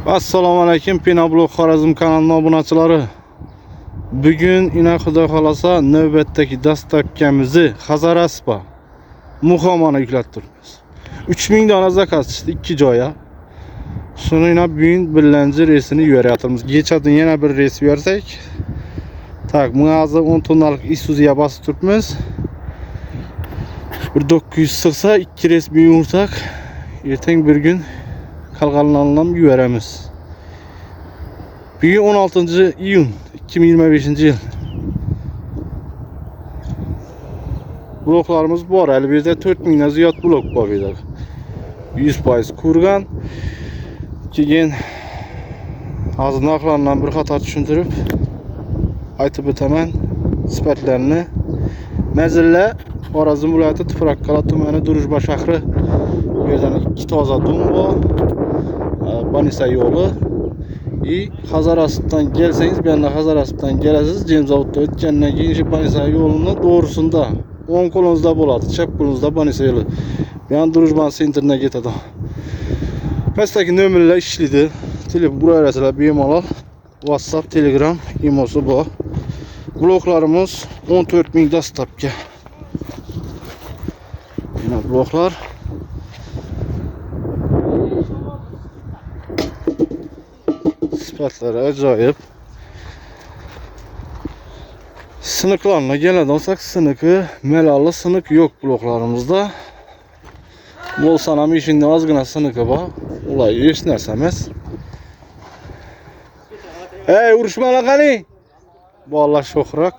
Assalamu alaykum, Pinablog Xorazm kanalına obunachiları. Bugün ina xudo xolasa navbatdagi dastavkamizni Xazaraspa Muxomana yuklattiramiz. 3000 dona zakaz chiqdi 2 joya. Shuni ina bugun birinchi reysini yuboryapmiz. Kechadan yana bir reys yuborsak, tak, ma'azi 10 tonnalik Isuzu'ya basib turibmiz. Bir 900 sig'sa 2 reys bugun ursak, ertang bir gün kalganlarından yuvaramiz. Bugün 16 iyun 2025 yıl. Bloklarımız var. Elimizde 4000'den ziyad blok var. 100% kurgan. Keyin azınlıklarından bir qator tushuntirib aytib o'taman sifatlarini. Mazilla Xorazm viloyati Tuproqqala tumani Durujba shahri. Bu yerdan 2 toza dum bor. Banisa yolu. Xazarasıpdan gelseniz, bir anda Xazarasıpdan gelesiz. Cemzavut'ta ötkenine giyince Banisa yolunun doğrusunda 10 kolunuzda boladı. Çap kolunuzda Banisa yolu. Bir an Durujban sentrine getadi. Pastaki nömrələr işlidir. Telefon buraya arasıyla bemalol WhatsApp, Telegram, imosu bu. Bloklarımız 14.000 dastavka. Yine bloklar. Sifatları acayip. Sınıklarına gelen olsak sınıkı, melalı sınık yok bloklarımızda. Bol sanam işinde azgına sınıkı var. Olay hiç nersemez. Hey, uruşma lan hani. Bu Allah şokrak.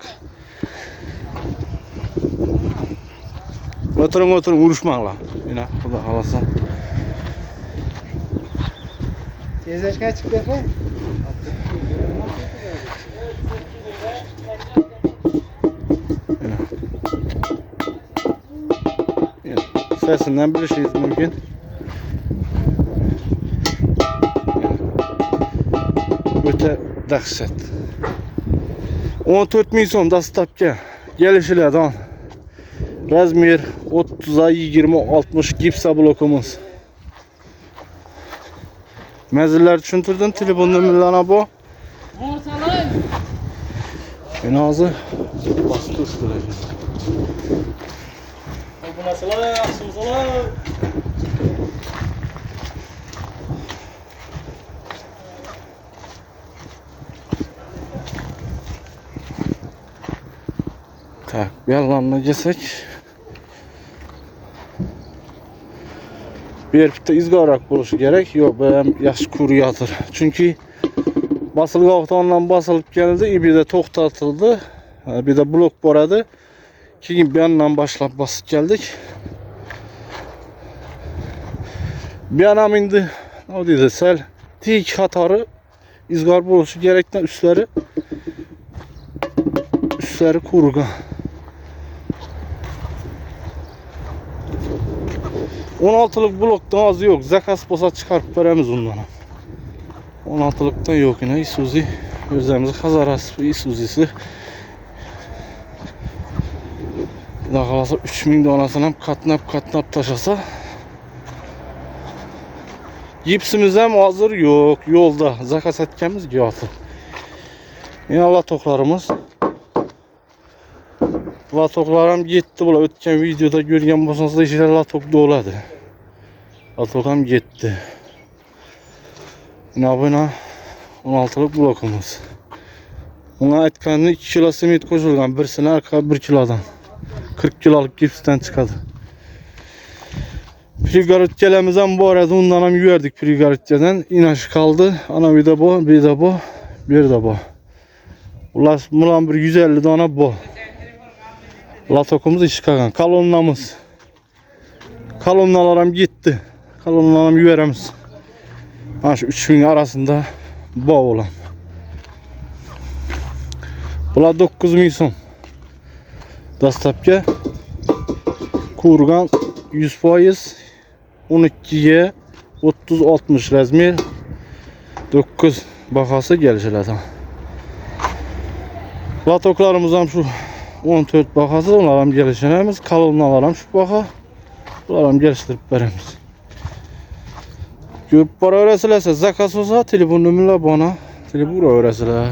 Oturun uruşma lan. Yine burada halasan. Tezleşken çıktı efendim. Sesinden bir şeyiz mümkün. Öte dehşet. 14.000 so'm dastavka. Gelişilerden. Razmer 30'a 20-60 gipsa blokumuz. Meziller tushuntirdim, telefon nomerlari bu. Meni hozir bosib turishdilar. Bu nasıllar? Yaxshimisilar? Tak, bir yanlarına geçsek. Bir bitta izgorak bo'lishi kerak. Yo'q, bu ham yaxshi ko'ryatir. Chunki basilgoqdan basılıp geldi, bir de to'xtatildi. Bir de blok boradi. Keyin bir yandan boshlab bosib keldik. Bir yanam endi nima deydi, sal tik qatori izgor bo'lishi kerakdan üstlari qurigan. 16'lık bloktan az yok. Zakaz bo'lsa chiqarib beramiz undan. 16'lıktan yok yine Isuzu. Özlerimiz Xazaraspa Isuzu'si. Daha kalasa 3000 donasını hem katnap taşasa. Gipsimiz hem hazır yok. Yolda zakaz etkemiz yok. Yine latoklarımız. Latoklarım gitti. Bula ötken videoda görgen bolsanız da işler latok doladı. Latokam gitti. Yine buna 16'lık blokumuz. Ona etkenli 2 kilo simit koşulgan. Birisine arka 1 kilodan. 40 kiloluk gipsten çıkadı. Prigaritkelemizden bu arada ondan hem yüverdik prigaritke'den. İnaş kaldı. Ana bir de bu, bir de bu, bir de bu. Ulan bir 150 tane bu. Latokumuz iş kalkan. Kalonlamız. Kalonlalarım gitti. Kalonlalarım yüveremiz. Ha şu 3000 arasında bu olan. Bula 9.000 so'm. Dastavka. Kurgan 100%. 12'ye 30-60 razmer. 9 bakası gelişilerden. Latoklarımız hem şu 14 bakası, onlarım gelişilerimiz. Kalınlalarım şu baka. Bunlarım geliştirip veremiz. Görüp bana öğresilerse zakaz olsa telefon numarayla bana telefon öğresiler.